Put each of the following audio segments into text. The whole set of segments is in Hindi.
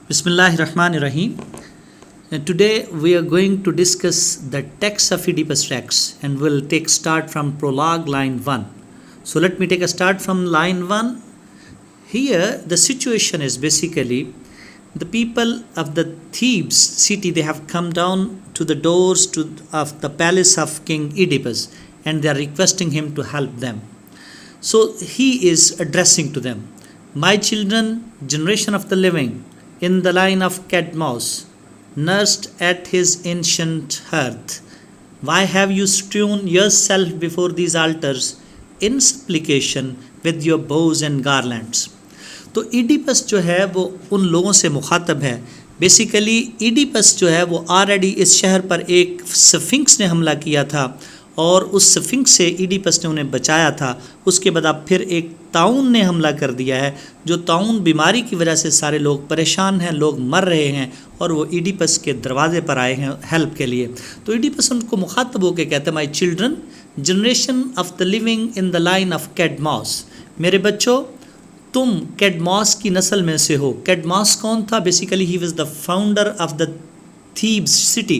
Bismillahirrahmanirrahim. Today we are going to discuss the text of Oedipus Rex and we'll take start from prologue line 1. So let me take a start from line 1. Here the situation is basically the people of the Thebes city, they have come down to the doors of the palace of King Oedipus and they are requesting him to help them. So he is addressing to them, "My children, generation of the living, in the line of Cadmos, nursed at his ancient hearth, why have you strewn yourself before these altars in supplication with your bows and garlands?" तो ईडिपस जो है वो उन लोगों से मुखातब है. बेसिकली ईडिपस जो है वो ऑलरेडी इस शहर पर एक स्फिंक्स ने हमला किया था और उस स्फिंक्स से ईडिपस ने उन्हें बचाया था. उसके बाद अब फिर एक ताउन ने हमला कर दिया है, जो ताउन बीमारी की वजह से सारे लोग परेशान हैं, लोग मर रहे हैं और वो ईडिपस के दरवाज़े पर आए हैं हेल्प के लिए. तो ईडिपस उनको मुखातब होकर कहते हैं, "my children, generation of the living in the line of Cadmus", मेरे बच्चों तुम कैडमॉस की नस्ल में से हो. कैडमॉस कौन था? Basically he was the founder of the Thebes city.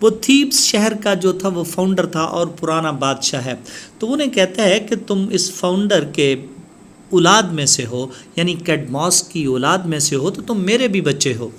वो थीब्स शहर का जो था वो फाउंडर था और पुराना बादशाह है. तो उन्हें कहता है कि तुम इस फाउंडर के औलाद में से हो, यानी कैडमॉस की औलाद में से हो, तो तुम मेरे भी बच्चे हो.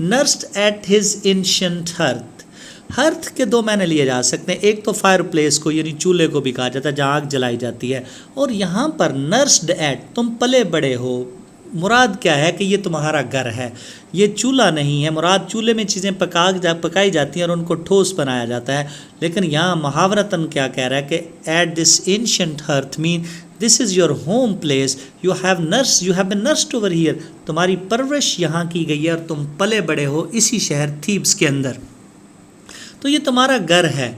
Nursed at his ancient hearth. Hearth के दो मायने लिए जा सकते हैं. एक तो फायर प्लेस को यानी चूल्हे को भी कहा जाता है जहाँ आग जलाई जाती है, और यहाँ पर नर्स्ड एट तुम पले बड़े हो. मुराद क्या है कि ये तुम्हारा घर है, ये चूल्हा नहीं है. मुराद चूल्हे में चीज़ें पकाई जाती हैं और उनको ठोस बनाया जाता है. लेकिन यहाँ मुहावरतन क्या कह रहा है कि at this ancient hearth mean this is your home place, you have been nursed over here. तुम्हारी परवरिश यहाँ की गई है और तुम पले बड़े हो इसी शहर थीब्स के अंदर. तो ये तुम्हारा घर है.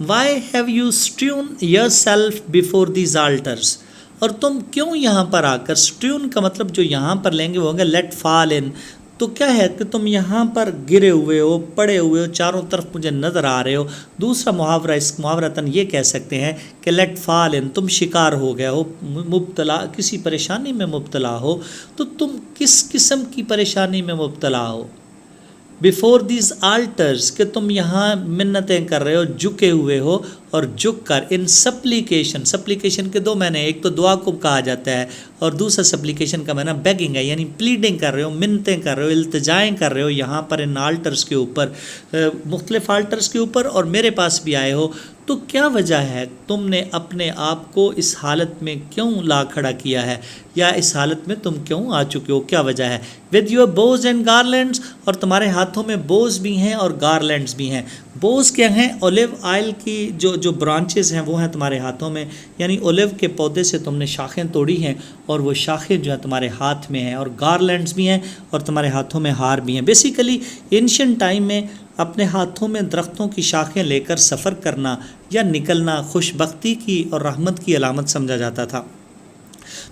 Why have you strewn yourself before these altars. और तुम क्यों यहाँ पर आकर, स्ट्यून का मतलब जो यहाँ पर लेंगे वो होंगे लेट फॉल इन. तो क्या है कि तुम यहाँ पर गिरे हुए हो, पड़े हुए हो, चारों तरफ मुझे नज़र आ रहे हो. दूसरा मुहावरा, इस मुहावरतन ये कह सकते हैं कि लेट फॉल इन, तुम शिकार हो गए हो, मुब्तला किसी परेशानी में मुब्तला हो. तो तुम किस किस्म की परेशानी में मुब्तला हो? बिफोर दीज आल्टर्स, कि तुम यहाँ मिन्नतें कर रहे हो, झुके हुए हो और झुक कर. इन सप्लीकेशन, सप्लीकेशन के दो मैंने, एक तो दुआ को कहा जाता है और दूसरा सप्लीकेशन का मैंने बेगिंग है, यानी प्लीडिंग कर रहे हो, मिन्नतें कर रहे हो, इल्तिजाएँ कर रहे हो यहाँ पर इन आल्टर्स के ऊपर, मुख्तलिफ आल्टर्स के ऊपर, और मेरे पास भी आए हो. तो क्या वजह है, तुमने अपने आप को इस हालत में क्यों ला खड़ा किया है, या इस हालत में तुम क्यों आ चुके हो, क्या वजह है? विद योर बोज एंड गारलैंड्स, और तुम्हारे हाथों में बोज भी हैं और गारलैंड्स भी हैं. बोज क्या हैं? ओलिव ऑयल की जो ब्रांचेस हैं वो हैं तुम्हारे हाथों में, यानी ओलिव के पौधे से तुमने शाखें तोड़ी हैं और वो शाखें जो है तुम्हारे हाथ में हैं. और गारलैंड्स भी हैं और तुम्हारे हाथों में हार भी हैं. बेसिकली एंशिएंट टाइम में अपने हाथों में दरख्तों की शाखें लेकर सफ़र करना या निकलना खुशबख्ती की और रहमत की अलामत समझा जाता था.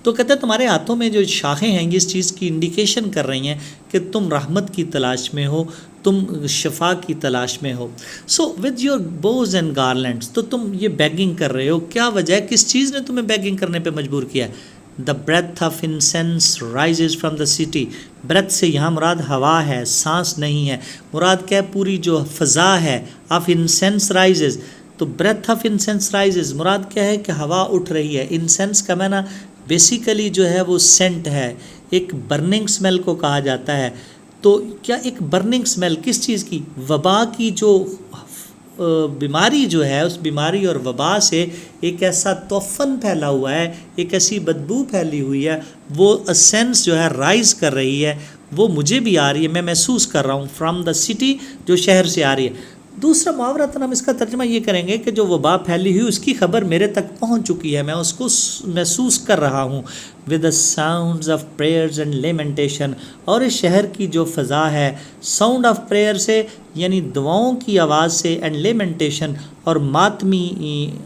तो कहते हैं तुम्हारे हाथों में जो शाखें हैं ये इस चीज़ की इंडिकेशन कर रही हैं कि तुम रहमत की तलाश में हो, तुम शफा की तलाश में हो. So with your boughs and garlands, तो तुम ये बैगिंग कर रहे हो. क्या वजह है, किस चीज़ ने तुम्हें बैगिंग करने पे मजबूर किया है? The breath of incense rises from the city. Breath से यहाँ मुराद हवा है, सांस नहीं है. मुराद क्या है? पूरी जो फ़ज़ा है. ऑफ इंसेंस राइजेज, तो ब्रेथ ऑफ इंसेंस राइजेज मुराद क्या है कि हवा उठ रही है. इंसेंस का माना बेसिकली जो है वो सेंट है, एक बर्निंग स्मेल को कहा जाता है. तो क्या एक बर्निंग स्मेल किस चीज़ की? वबा की जो बीमारी जो है, उस बीमारी और वबा से एक ऐसा तोफ़न फैला हुआ है, एक ऐसी बदबू फैली हुई है, वो असेंस जो है राइज़ कर रही है, वो मुझे भी आ रही है, मैं महसूस कर रहा हूँ. फ्रॉम द सिटी, जो शहर से आ रही है. दूसरा मुहावरतन हम इसका तर्जुमा ये करेंगे कि जो वबा फैली हुई उसकी खबर मेरे तक पहुंच चुकी है, मैं उसको महसूस कर रहा हूँ. With the sounds of prayers and lamentation, और इस शहर की जो फ़ज़ा है साउंड ऑफ प्रेयर से यानी दुआओं की आवाज़ से, एंड लेमेंटेशन और मातमी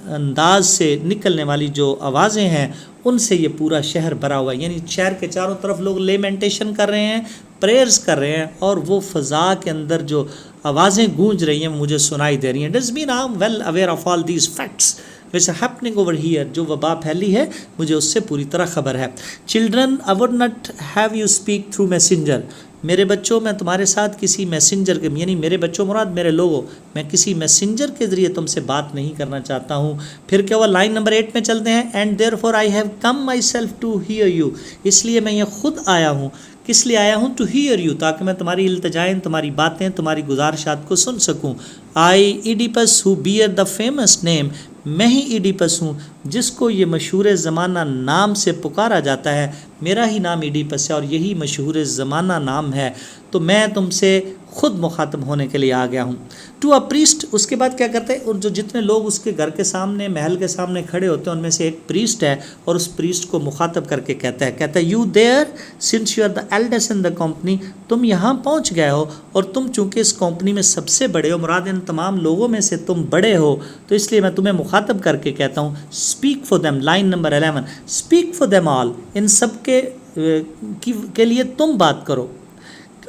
अंदाज से निकलने वाली जो आवाज़ें हैं उनसे ये पूरा शहर भरा हुआ है. यानी शहर के चारों तरफ लोग लेमेंटेशन कर रहे हैं, प्रेयर्स कर रहे हैं, और वो फ़ज़ा के अंदर जो आवाज़ें गूंज रही हैं मुझे सुनाई दे रही हैं. Does mean I am well aware of all these facts which are happening over here. जो वबा फैली है मुझे उससे पूरी तरह खबर है. Children, I would not have you speak through messenger. मेरे बच्चों, मैं तुम्हारे साथ किसी मैसेंजर के, यानी मेरे बच्चों मुराद मेरे लोगों, मैं किसी मैसेंजर के ज़रिए तुमसे बात नहीं करना चाहता हूँ। फिर क्या हुआ, लाइन नंबर 8 में चलते हैं। And therefore I have come myself to hear you, इसलिए मैं ये खुद आया हूँ। किस लिए आया हूँ? टू हियर यू, ताकि मैं तुम्हारी इल्तजाएं, तुम्हारी बातें, तुम्हारी गुजारिशात को सुन सकूँ। I Oedipus who bear the famous name, मैं ही ईडिपस हूँ जिसको ये मशहूर ज़माना नाम से पुकारा जाता है। मेरा ही नाम ईडिपस है और यही मशहूर ज़माना नाम है। तो मैं तुमसे खुद मुखातब होने के लिए आ गया हूँ। टू अ प्रीस्ट, उसके बाद क्या करते हैं, और जो जितने लोग उसके घर के सामने, महल के सामने खड़े होते हैं, उनमें से एक प्रीस्ट है और उस प्रीस्ट को मुखातब करके कहता है you there since you are the eldest in the company, तुम यहाँ पहुँच गए हो और तुम चूँकि इस कंपनी में सबसे बड़े हो, मुराद इन तमाम लोगों में से तुम बड़े हो, तो इसलिए मैं तुम्हें मुखातब करके कहता हूँ speak for them, line number 11, speak for them all, इन सब के लिए तुम बात करो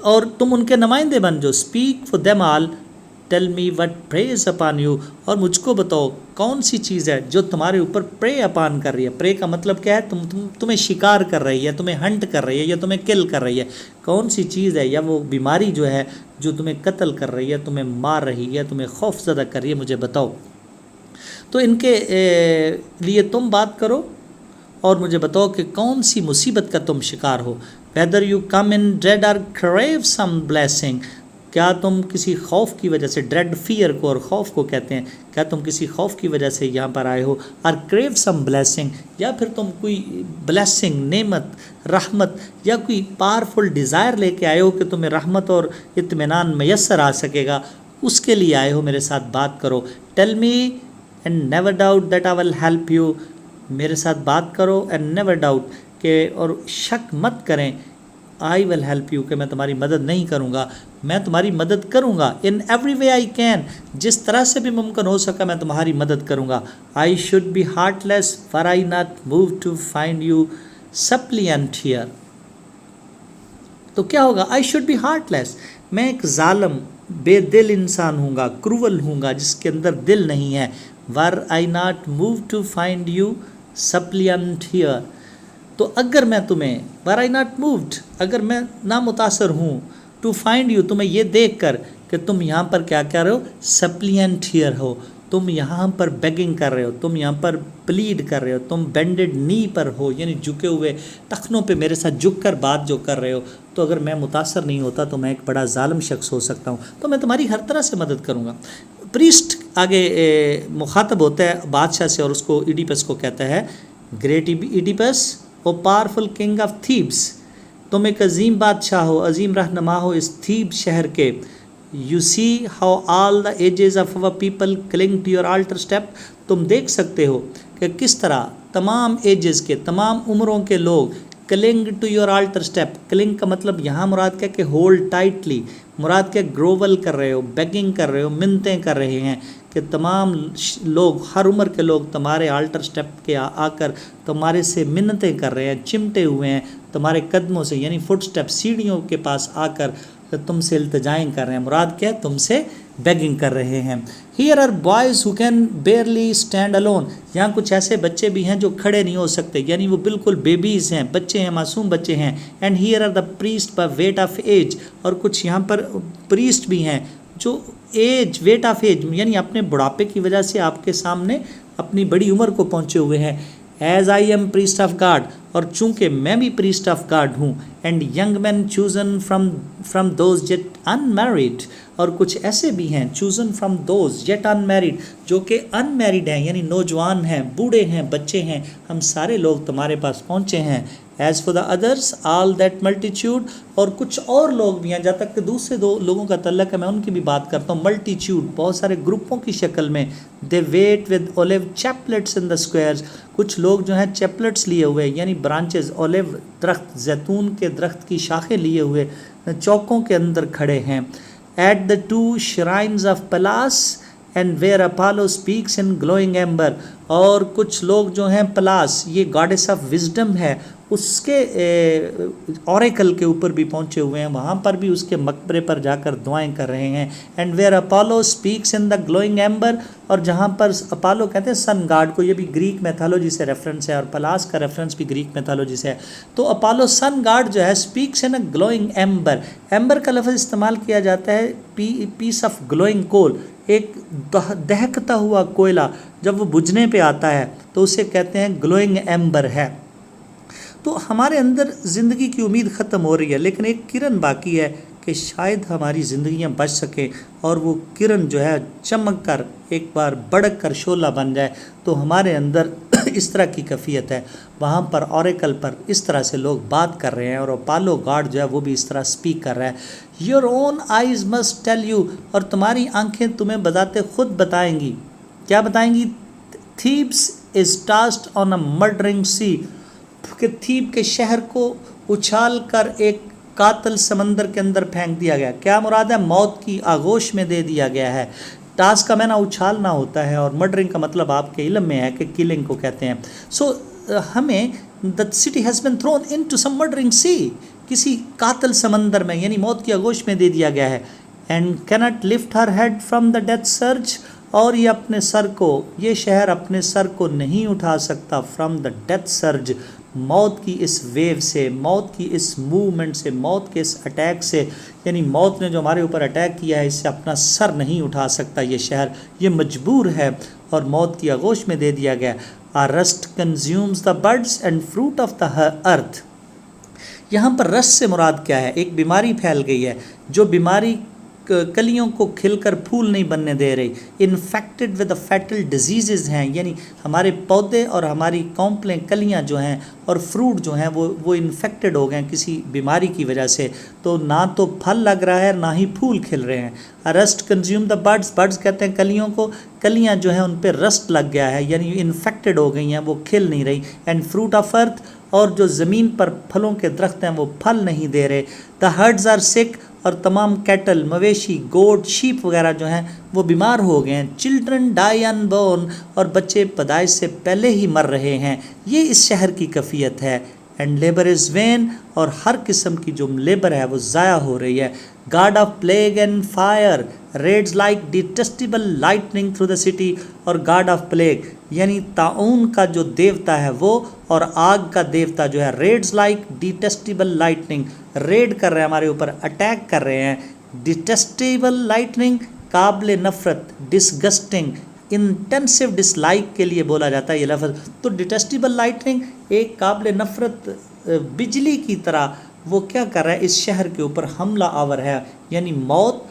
और तुम उनके नुमाइंदे बन जो। Speak for them all, tell me what preys upon you, और मुझको बताओ कौन सी चीज़ है जो तुम्हारे ऊपर प्रे अपॉन कर रही है। प्रे का मतलब क्या है? तुम्हें शिकार कर रही है, तुम्हें हंट कर रही है या तुम्हें किल कर रही है। कौन सी चीज़ है या वो बीमारी जो है जो तुम्हें कत्ल कर रही है, तुम्हें मार रही है, तुम्हें खौफजदा कर रही है, मुझे बताओ। तो इनके लिए तुम बात करो और मुझे बताओ कि कौन सी मुसीबत का तुम शिकार हो। Whether you come in dread or crave some blessing, क्या तुम किसी खौफ की वजह से, ड्रेड फियर को और खौफ को कहते हैं, क्या तुम किसी खौफ की वजह से यहाँ पर आए हो? आर क्रेव सम ब्लेसिंग, या फिर तुम कोई ब्लेसिंग, नेमत, रहमत या कोई पावरफुल डिज़ायर लेके आए हो कि तुम्हें रहमत और इत्मीनान मैसर आ सकेगा, उसके लिए आए हो। मेरे साथ बात करो। Tell me and never doubt that I will help you, मेरे साथ बात करो एंड नेवर डाउट के, और शक मत करें, आई विल हेल्प यू, कि मैं तुम्हारी मदद नहीं करूँगा, मैं तुम्हारी मदद करूँगा। In every way I can, जिस तरह से भी मुमकिन हो सका मैं तुम्हारी मदद करूँगा। I should be heartless for I not move to find you suppliant here, तो क्या होगा? आई शुड बी हार्टलेस, मैं एक जालम बेदिल इंसान हूँगा, क्रूवल हूँगा, जिसके अंदर दिल नहीं है। Were I not move to find you suppliant here, तो अगर मैं तुम्हें, वर आई नॉट मूव्ड, अगर मैं ना मुतासर हूँ, टू फाइंड यू, तुम्हें ये देख कर कि तुम यहाँ पर क्या कर रहे हो, सप्लिएंट हियर हो, तुम यहाँ पर बेगिंग कर रहे हो, तुम यहाँ पर प्लीड कर रहे हो, तुम बेंडेड नी पर हो, यानी झुके हुए टखनों पे मेरे साथ झुक कर बात जो कर रहे हो, तो अगर मैं मुतासर नहीं होता तो मैं एक बड़ा जालिम शख्स हो सकता हूँ, तो मैं तुम्हारी हर तरह से मदद करूँगा। प्रीस्ट आगे मुखातब होता है बादशाह से और उसको, ईडिपस को कहता है, great Oedipus O powerful king of Thebes, तुम एक अजीम बादशाह हो, अजीम रहनुमा हो इस थीब शहर के। You see how all the ages of our people cling to your altar step, तुम देख सकते हो कि किस तरह तमाम एजेस के, तमाम उम्रों के लोग cling to your altar step, cling का मतलब यहाँ मुराद क्या कि होल्ड टाइटली, मुराद क्या ग्रोवल कर रहे हो, बेगिंग कर रहे हो, मिन्नतें कर रहे हैं कि तमाम लोग, हर उम्र के लोग तुम्हारे आल्टर स्टेप के आकर तुम्हारे से मिन्नतें कर रहे हैं, चिमटे हुए हैं तुम्हारे कदमों से, यानी फुट स्टेप, सीढ़ियों के पास आकर तुमसे इल्तिजाएं कर रहे हैं, मुराद क्या है, तुमसे बेगिंग कर रहे हैं। Here are boys who can barely stand alone, यहाँ कुछ ऐसे बच्चे भी हैं जो खड़े नहीं हो सकते, यानी वो बिल्कुल बेबीज़ हैं, बच्चे हैं, मासूम बच्चे हैं। And here are the priest by weight of age, और कुछ यहाँ पर प्रीस्ट भी हैं जो एज, वेट ऑफ एज, यानी अपने बुढ़ापे की वजह से आपके सामने अपनी बड़ी उम्र को पहुँचे हुए हैं। As I am priest of God, और चूँकि मैं भी प्रीस्ट ऑफ गॉड हूँ। And young man chosen from those yet unmarried, और कुछ ऐसे भी हैं chosen from those yet unmarried, जो कि अनमैरिड हैं, यानी नौजवान हैं, बूढ़े हैं, बच्चे हैं, हम सारे लोग तुम्हारे पास पहुँचे हैं। As for the others all that multitude, और कुछ और लोग भी हैं, जहाँ तक कि दूसरे दो लोगों का तल्लक है मैं उनकी भी बात करता हूँ। मल्टीट्यूड, बहुत सारे ग्रुपों की शक्ल में। They wait with olive chaplets in the squares, कुछ लोग जो हैं चैपलेट्स लिए हुए, यानी ब्रांचेस, ओलिव दरख्त, जैतून के दरख्त की शाखें लिए हुए चौकों के अंदर खड़े हैं। At the two shrines of Pallas and where Apollo speaks in glowing ember, और कुछ लोग जो हैं पलास, ये गॉडेस ऑफ विजडम है, उसके ऑरेकल के ऊपर भी पहुँचे हुए हैं, वहाँ पर भी उसके मकबरे पर जाकर दुआएं कर रहे हैं। And where Apollo speaks in the glowing ember, और जहाँ पर अपोलो कहते हैं सन गॉड को, ये भी ग्रीक मैथोलॉजी से रेफरेंस है और पलास का रेफरेंस भी ग्रीक मैथोलॉजी से है। तो अपोलो सन गॉड जो है speaks in a glowing amber, amber का लफ्ज़ इस्तेमाल किया जाता है पीस ऑफ ग्लोइंग कोल, एक दहकता हुआ कोयला जब वो बुझने पे आता है तो उसे कहते हैं ग्लोइंग एम्बर है। तो हमारे अंदर ज़िंदगी की उम्मीद ख़त्म हो रही है, लेकिन एक किरण बाकी है कि शायद हमारी ज़िंदगियां बच सकें, और वो किरण जो है चमक कर एक बार भड़क कर शोला बन जाए। तो हमारे अंदर इस तरह की कैफियत है। वहाँ पर ऑरेकल पर इस तरह से लोग बात कर रहे हैं, और अपोलो गॉड जो है वो भी इस तरह स्पीक कर रहा है। Your own eyes must tell you, और तुम्हारी आंखें तुम्हें बताते खुद बताएंगी। क्या बताएंगी? Thebes is tossed on a murdering sea, कि थीब के शहर को उछाल कर एक कातल समंदर के अंदर फेंक दिया गया। क्या मुराद है? मौत की आगोश में दे दिया गया है। टास्क का मैंने उछालना होता है, और मर्डरिंग का मतलब आपके इल्म में है कि किलिंग को कहते हैं। सो हमें the city has been thrown into some murdering sea, किसी कातल समंदर में, यानी मौत की आगोश में दे दिया गया है। And cannot lift her head from the death surge, और ये अपने सर को, ये शहर अपने सर को नहीं उठा सकता फ्रॉम द डेथ सर्ज, मौत की इस वेव से, मौत की इस मूवमेंट से, मौत के इस अटैक से, यानी मौत ने जो हमारे ऊपर अटैक किया है इससे अपना सर नहीं उठा सकता ये शहर, ये मजबूर है और मौत की आगोश में दे दिया गया। A rust consumes the birds and fruit of the earth, यहाँ पर रस्ट से मुराद क्या है? एक बीमारी फैल गई है, जो बीमारी कलियों को खिलकर फूल नहीं बनने दे रही। Infected with the fatal disease हैं, यानी हमारे पौधे और हमारी कॉम्प्लें कलियाँ जो हैं और फ्रूट जो हैं वो इन्फेक्टेड हो गए हैं किसी बीमारी की वजह से। तो ना तो फल लग रहा है ना ही फूल खिल रहे हैं। Rust consume the birds, birds कहते हैं कलियों को, कलियाँ जो हैं उन पर रस्ट लग गया है, यानी इन्फेक्टेड हो गई हैं, वो खिल नहीं रही। एंड फ्रूट ऑफ अर्थ, और जो ज़मीन पर फलों के दरख्त हैं वो फल नहीं दे रहे। द हर्ड्स आर सिक, और तमाम कैटल, मवेशी, गोट, शीप वगैरह जो हैं वो बीमार हो गए हैं। चिल्ड्रन डाई अनबोर्न, और बच्चे पैदाइश से पहले ही मर रहे हैं। ये इस शहर की कैफियत है। एंड लेबर इज़ वेन, और हर किस्म की जो लेबर है वो ज़ाया हो रही है। God of plague and fire raids like detestable lightning through the city, और गॉड ऑफ प्लेग यानी ताउन का जो देवता है वो, और आग का देवता जो है, raids like detestable lightning, raid कर रहे हैं हमारे ऊपर, अटैक कर रहे हैं। डिटेस्टेबल लाइटनिंग काबिल नफ़रत, डिसगस्टिंग, इंटेंसिव डिसलाइक के लिए बोला जाता है ये लफ्ज़। तो डिटेस्टेबल लाइटनिंग एक काबिल नफ़रत बिजली की तरह वो क्या कर रहा है, इस शहर के ऊपर हमला आवर है, यानी मौत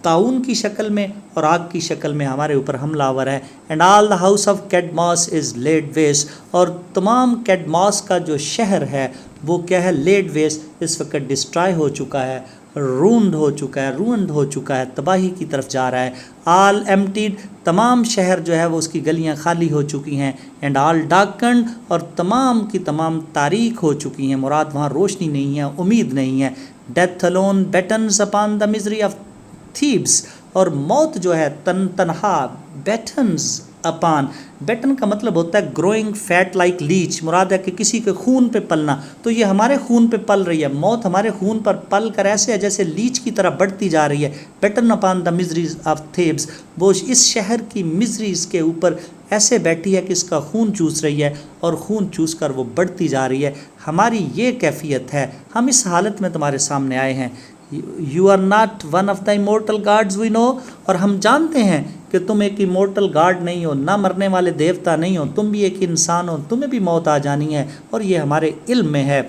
ताउन की शक्ल में और आग की शक्ल में हमारे ऊपर हमलावर है। And all the house of Cadmus is laid waste, और तमाम कैडमॉस का जो शहर है वो क्या है, लेड वेस्ट, इस वक्त डिस्ट्रॉय हो चुका है, रूंड हो चुका है, रूंड हो चुका है, तबाही की तरफ जा रहा है। ऑल एम्प्टीड, तमाम शहर जो है वो उसकी गलियां खाली हो चुकी हैं। एंड ऑल डार्कन्ड, और तमाम की तमाम तारीख हो चुकी हैं, मुराद वहाँ रोशनी नहीं है, उम्मीद नहीं है। Death alone battens upon the misery of Thebes, और मौत जो है तनहा बैटन्स अपान, बैटन का मतलब होता है ग्रोइंग फैट लाइक लीच, मुराद है कि किसी के खून पे पलना। तो ये हमारे खून पे पल रही है, मौत हमारे खून पर पल कर ऐसे है जैसे लीच की तरह बढ़ती जा रही है। Batten upon the miseries of Thebes, वो इस शहर की मिजरीज के ऊपर ऐसे बैठी है कि इसका खून चूस रही है, और खून चूस कर वो बढ़ती जा रही है। हमारी ये कैफियत है, हम इस हालत में तुम्हारे सामने आए हैं। You are not one of the immortal gods we know, और हम जानते हैं कि तुम एक इमोर्टल गॉड नहीं हो, ना मरने वाले देवता नहीं हो, तुम भी एक इंसान हो, तुम्हें भी मौत आ जानी है, और ये हमारे इल्म में है।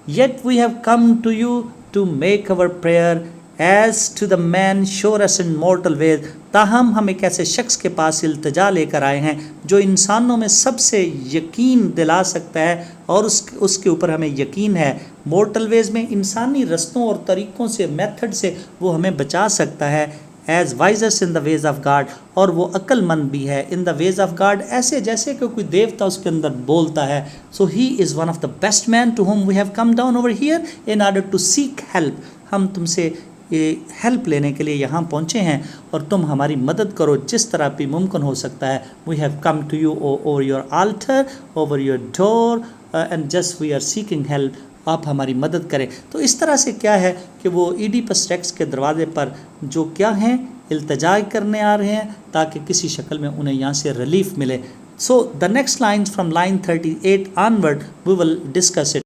Yet we have come to you to make our prayer as to the man surest in mortal ways, ताहम हम एक ऐसे शख्स के पास इल्तिजा लेकर आए हैं जो इंसानों में सबसे यकीन दिला सकता है, और उसके ऊपर हमें यकीन है। मॉर्टल वेज में इंसानी रस्तों और तरीक़ों से, मेथड से वो हमें बचा सकता है। As wisest in the ways of God, और वो अक्लमंद भी है in the ways of God, ऐसे जैसे कि कोई देवता उसके अंदर बोलता है। So he is one of the best man to whom we have come down over here in order to seek help. हम तुमसे ये हेल्प लेने के लिए यहाँ पहुँचे हैं, और तुम हमारी मदद करो जिस तरह भी मुमकिन हो सकता है। We have come to you over your altar, over your door, and just we are seeking help, आप हमारी मदद करें। तो इस तरह से क्या है कि वो ईडिपस रेक्स के दरवाजे पर जो क्या हैं इल्तिजा करने आ रहे हैं ताकि किसी शक्ल में उन्हें यहाँ से रिलीफ मिले। So the next lines from line 38 onward we will discuss it.